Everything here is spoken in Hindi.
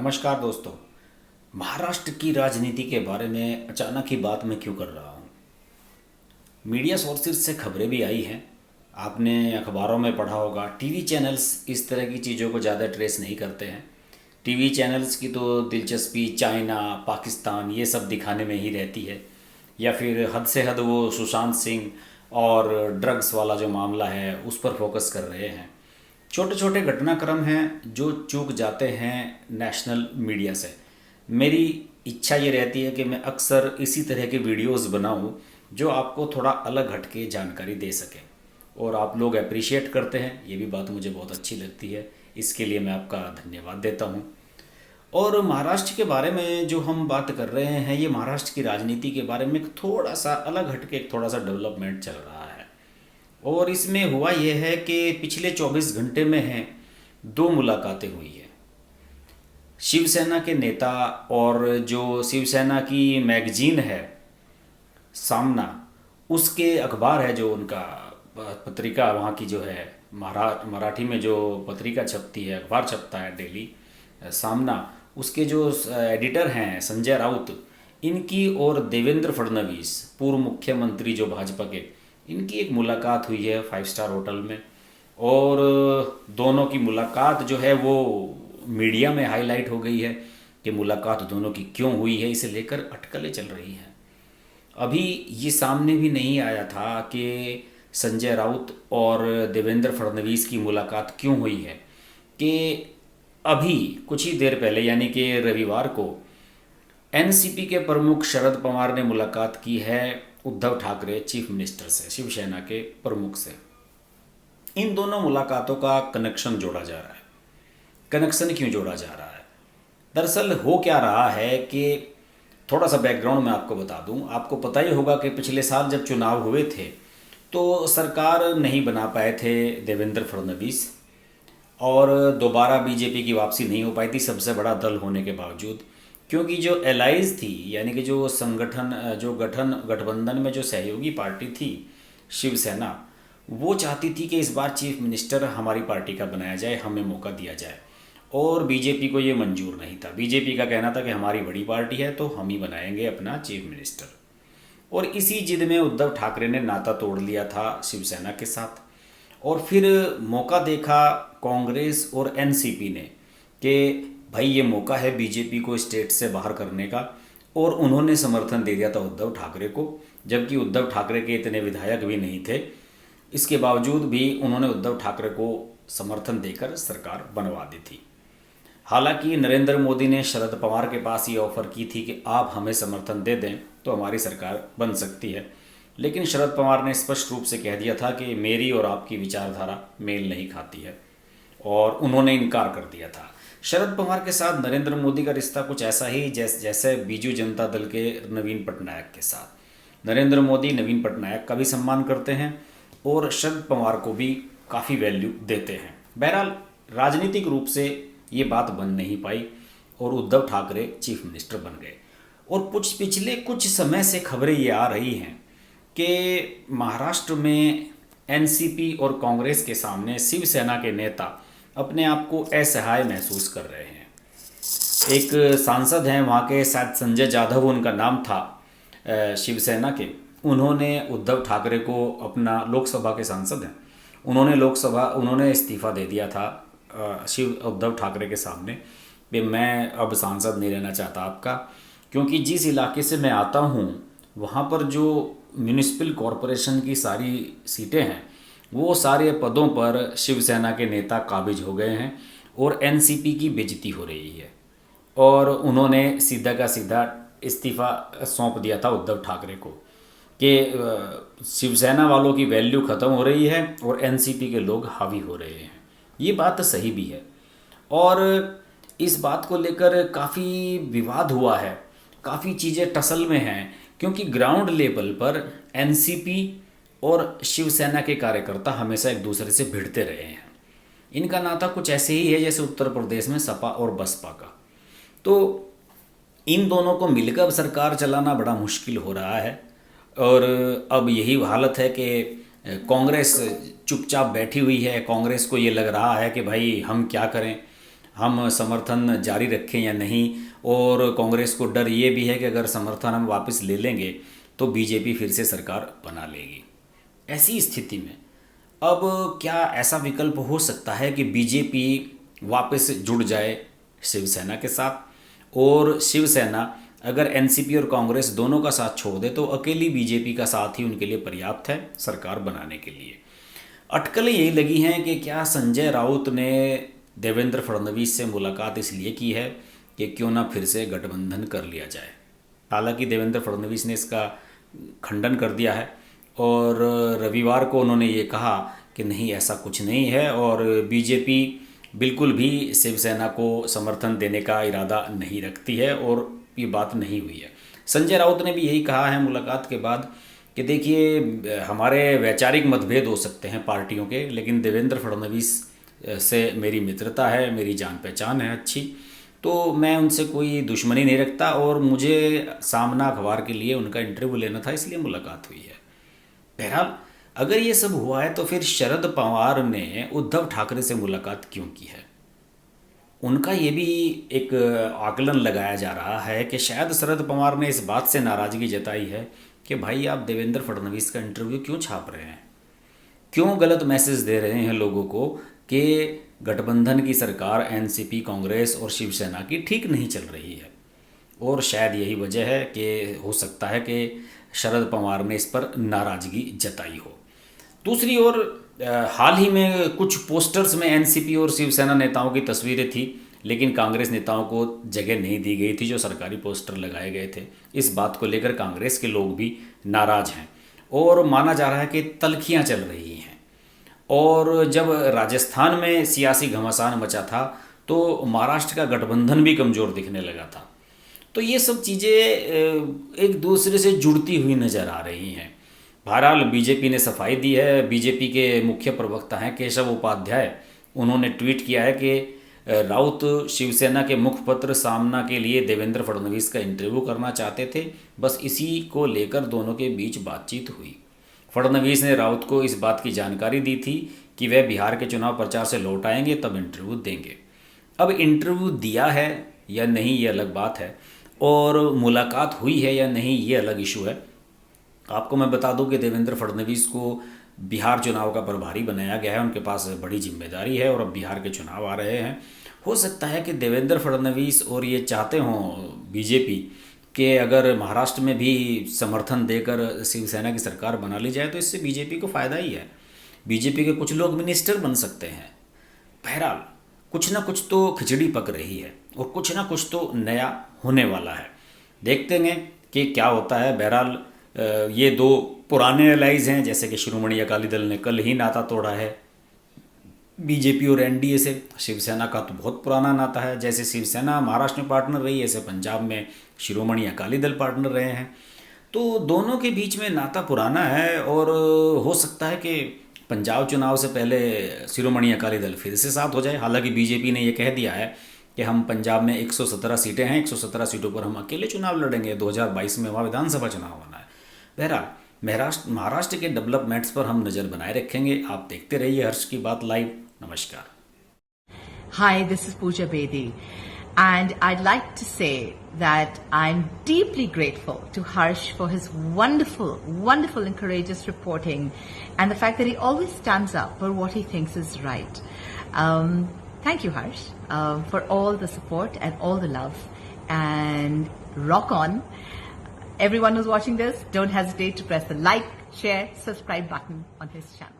नमस्कार दोस्तों। महाराष्ट्र की राजनीति के बारे में अचानक ही बात मैं क्यों कर रहा हूँ। मीडिया सोर्सेज से खबरें भी आई हैं, आपने अखबारों में पढ़ा होगा। टीवी चैनल्स इस तरह की चीज़ों को ज़्यादा ट्रेस नहीं करते हैं। टीवी चैनल्स की तो दिलचस्पी चाइना, पाकिस्तान ये सब दिखाने में ही रहती है, या फिर हद से हद वो सुशांत सिंह और ड्रग्स वाला जो मामला है उस पर फोकस कर रहे हैं। छोटे छोटे घटनाक्रम हैं जो चूक जाते हैं नेशनल मीडिया से। मेरी इच्छा ये रहती है कि मैं अक्सर इसी तरह के वीडियोस बनाऊं जो आपको थोड़ा अलग हटके जानकारी दे सकें, और आप लोग अप्रिशिएट करते हैं, ये भी बात मुझे बहुत अच्छी लगती है। इसके लिए मैं आपका धन्यवाद देता हूं। और महाराष्ट्र के बारे में जो हम बात कर रहे हैं, ये महाराष्ट्र की राजनीति के बारे में एक थोड़ा सा अलग हटके एक थोड़ा सा डेवलपमेंट चल रहा है। और इसमें हुआ यह है कि पिछले 24 घंटे में हैं दो मुलाकातें हुई है। शिवसेना के नेता और जो शिवसेना की मैगजीन है सामना, उसके अखबार है जो उनका पत्रिका वहाँ की जो है मराठी में जो पत्रिका छपती है, अखबार छपता है डेली सामना, उसके जो एडिटर हैं संजय राउत, इनकी और देवेंद्र फडणवीस पूर्व मुख्यमंत्री जो भाजपा के, इनकी एक मुलाकात हुई है 5 स्टार होटल में। और दोनों की मुलाकात जो है वो मीडिया में हाईलाइट हो गई है कि मुलाकात दोनों की क्यों हुई है, इसे लेकर अटकलें चल रही हैं। अभी ये सामने भी नहीं आया था कि संजय राउत और देवेंद्र फडणवीस की मुलाकात क्यों हुई है, कि अभी कुछ ही देर पहले यानी कि रविवार को एनसीपी के प्रमुख शरद पवार ने मुलाकात की है उद्धव ठाकरे चीफ मिनिस्टर से, शिवसेना के प्रमुख से। इन दोनों मुलाकातों का कनेक्शन जोड़ा जा रहा है। कनेक्शन क्यों जोड़ा जा रहा है? दरअसल हो क्या रहा है कि थोड़ा सा बैकग्राउंड मैं आपको बता दूं। आपको पता ही होगा कि पिछले साल जब चुनाव हुए थे तो सरकार नहीं बना पाए थे देवेंद्र फडणवीस, और दोबारा बीजेपी की वापसी नहीं हो पाई थी सबसे बड़ा दल होने के बावजूद, क्योंकि जो एलाइज थी यानी कि जो संगठन जो गठबंधन में जो सहयोगी पार्टी थी शिवसेना, वो चाहती थी कि इस बार चीफ मिनिस्टर हमारी पार्टी का बनाया जाए, हमें मौका दिया जाए। और बीजेपी को ये मंजूर नहीं था। बीजेपी का कहना था कि हमारी बड़ी पार्टी है तो हम ही बनाएंगे अपना चीफ मिनिस्टर। और इसी जिद में उद्धव ठाकरे ने नाता तोड़ लिया था शिवसेना के साथ, और फिर मौका देखा कांग्रेस और एनसीपी ने कि भाई ये मौका है बीजेपी को स्टेट से बाहर करने का, और उन्होंने समर्थन दे दिया था उद्धव ठाकरे को, जबकि उद्धव ठाकरे के इतने विधायक भी नहीं थे। इसके बावजूद भी उन्होंने उद्धव ठाकरे को समर्थन देकर सरकार बनवा दी थी। हालांकि नरेंद्र मोदी ने शरद पवार के पास ये ऑफर की थी कि आप हमें समर्थन दे दें तो हमारी सरकार बन सकती है, लेकिन शरद पवार ने स्पष्ट रूप से कह दिया था कि मेरी और आपकी विचारधारा मेल नहीं खाती है, और उन्होंने इनकार कर दिया था। शरद पवार के साथ नरेंद्र मोदी का रिश्ता कुछ ऐसा ही जैसे बीजू जनता दल के नवीन पटनायक के साथ। नरेंद्र मोदी नवीन पटनायक का भी सम्मान करते हैं और शरद पवार को भी काफ़ी वैल्यू देते हैं। बहरहाल राजनीतिक रूप से ये बात बन नहीं पाई और उद्धव ठाकरे चीफ मिनिस्टर बन गए। और पिछले कुछ समय से खबरें ये आ रही हैं कि महाराष्ट्र में एनसीपी और कांग्रेस के सामने शिवसेना के नेता अपने आप को असहाय महसूस कर रहे हैं। एक सांसद हैं वहाँ के, शायद संजय जाधव उनका नाम था शिवसेना के, उन्होंने उद्धव ठाकरे को अपना, लोकसभा के सांसद हैं, उन्होंने इस्तीफ़ा दे दिया था उद्धव ठाकरे के सामने कि मैं अब सांसद नहीं रहना चाहता आपका, क्योंकि जिस इलाके से मैं आता हूँ वहाँ पर जो म्यूनिसिपल कॉरपोरेशन की सारी सीटें हैं वो सारे पदों पर शिवसेना के नेता काबिज हो गए हैं और एनसीपी की बेइज्जती हो रही है। और उन्होंने सीधा का सीधा इस्तीफ़ा सौंप दिया था उद्धव ठाकरे को कि शिवसेना वालों की वैल्यू ख़त्म हो रही है और एनसीपी के लोग हावी हो रहे हैं। ये बात सही भी है, और इस बात को लेकर काफ़ी विवाद हुआ है, काफ़ी चीज़ें टसल में हैं, क्योंकि ग्राउंड लेवल पर एनसीपी और शिवसेना के कार्यकर्ता हमेशा एक दूसरे से भिड़ते रहे हैं। इनका नाता कुछ ऐसे ही है जैसे उत्तर प्रदेश में सपा और बसपा का। तो इन दोनों को मिलकर सरकार चलाना बड़ा मुश्किल हो रहा है, और अब यही हालत है कि कांग्रेस चुपचाप बैठी हुई है। कांग्रेस को ये लग रहा है कि भाई हम क्या करें, हम समर्थन जारी रखें या नहीं। और कांग्रेस को डर ये भी है कि अगर समर्थन हम वापस ले लेंगे तो बीजेपी फिर से सरकार बना लेगी। ऐसी स्थिति में अब क्या ऐसा विकल्प हो सकता है कि बीजेपी वापस जुड़ जाए शिवसेना के साथ, और शिवसेना अगर एनसीपी और कांग्रेस दोनों का साथ छोड़ दे तो अकेली बीजेपी का साथ ही उनके लिए पर्याप्त है सरकार बनाने के लिए। अटकलें यही लगी हैं कि क्या संजय राउत ने देवेंद्र फडणवीस से मुलाकात इसलिए की है कि क्यों ना फिर से गठबंधन कर लिया जाए। हालांकि देवेंद्र फडणवीस ने इसका खंडन कर दिया है और रविवार को उन्होंने ये कहा कि नहीं, ऐसा कुछ नहीं है और बीजेपी बिल्कुल भी शिवसेना को समर्थन देने का इरादा नहीं रखती है और ये बात नहीं हुई है। संजय राउत ने भी यही कहा है मुलाकात के बाद कि देखिए, हमारे वैचारिक मतभेद हो सकते हैं पार्टियों के, लेकिन देवेंद्र फडणवीस से मेरी मित्रता है, मेरी जान पहचान है अच्छी, तो मैं उनसे कोई दुश्मनी नहीं रखता और मुझे सामना अखबार के लिए उनका इंटरव्यू लेना था, इसलिए मुलाकात हुई है। बहरहाल अगर ये सब हुआ है तो फिर शरद पवार ने उद्धव ठाकरे से मुलाकात क्यों की है? उनका ये भी एक आकलन लगाया जा रहा है कि शायद शरद पवार ने इस बात से नाराज़गी जताई है कि भाई आप देवेंद्र फडणवीस का इंटरव्यू क्यों छाप रहे हैं, क्यों गलत मैसेज दे रहे हैं लोगों को कि गठबंधन की सरकार एनसीपी, कांग्रेस और शिवसेना की ठीक नहीं चल रही है। और शायद यही वजह है कि हो सकता है कि शरद पवार ने इस पर नाराज़गी जताई हो। दूसरी ओर हाल ही में कुछ पोस्टर्स में एनसीपी और शिवसेना नेताओं की तस्वीरें थी, लेकिन कांग्रेस नेताओं को जगह नहीं दी गई थी जो सरकारी पोस्टर लगाए गए थे। इस बात को लेकर कांग्रेस के लोग भी नाराज़ हैं और माना जा रहा है कि तल्खियाँ चल रही हैं। और जब राजस्थान में सियासी घमासान मचा था तो महाराष्ट्र का गठबंधन भी कमज़ोर दिखने लगा था। तो ये सब चीज़ें एक दूसरे से जुड़ती हुई नज़र आ रही हैं। बहरहाल बीजेपी ने सफाई दी है। बीजेपी के मुख्य प्रवक्ता हैं केशव उपाध्याय, उन्होंने ट्वीट किया है कि राउत शिवसेना के मुखपत्र सामना के लिए देवेंद्र फडणवीस का इंटरव्यू करना चाहते थे, बस इसी को लेकर दोनों के बीच बातचीत हुई। फडणवीस ने राउत को इस बात की जानकारी दी थी कि वह बिहार के चुनाव प्रचार से लौट आएंगे तब इंटरव्यू देंगे। अब इंटरव्यू दिया है या नहीं ये अलग बात है, और मुलाकात हुई है या नहीं ये अलग इशू है। आपको मैं बता दूं कि देवेंद्र फडणवीस को बिहार चुनाव का प्रभारी बनाया गया है, उनके पास बड़ी जिम्मेदारी है और अब बिहार के चुनाव आ रहे हैं। हो सकता है कि देवेंद्र फडणवीस और ये चाहते हों बीजेपी कि अगर महाराष्ट्र में भी समर्थन देकर शिवसेना की सरकार बना ली जाए तो इससे बीजेपी को फ़ायदा ही है। बीजेपी के कुछ लोग मिनिस्टर बन सकते हैं। बहरहाल कुछ ना कुछ तो खिचड़ी पक रही है और कुछ ना कुछ तो नया होने वाला है। देखते हैं कि क्या होता है। बहरहाल ये दो पुराने एलाइज हैं, जैसे कि शिरोमणि अकाली दल ने कल ही नाता तोड़ा है बीजेपी और एनडीए से। शिवसेना का तो बहुत पुराना नाता है, जैसे शिवसेना महाराष्ट्र में पार्टनर रही है ऐसे पंजाब में शिरोमणि अकाली दल पार्टनर रहे हैं। तो दोनों के बीच में नाता पुराना है और हो सकता है कि पंजाब चुनाव से पहले शिरोमणि अकाली दल फिर से साथ हो जाए। हालांकि बीजेपी ने यह कह दिया है कि हम पंजाब में 117 सीटें हैं, 117 सीटों पर हम अकेले चुनाव लड़ेंगे, 2022 में वहाँ विधानसभा चुनाव होना है। बहरहाल महाराष्ट्र के डेवलपमेंट्स पर हम नज़र बनाए रखेंगे। आप देखते रहिए हर्ष की बात लाइव। नमस्कार। Hi, this is Pooja Bedi, and I'd like to say that I'm deeply grateful to Harsh for his wonderful, wonderful and courageous reporting and the fact that he always stands up for what he thinks is right. Thank you, Harsh, for all the support and all the love, and rock on. Everyone who's watching this, don't hesitate to press the like, share, subscribe button on his channel.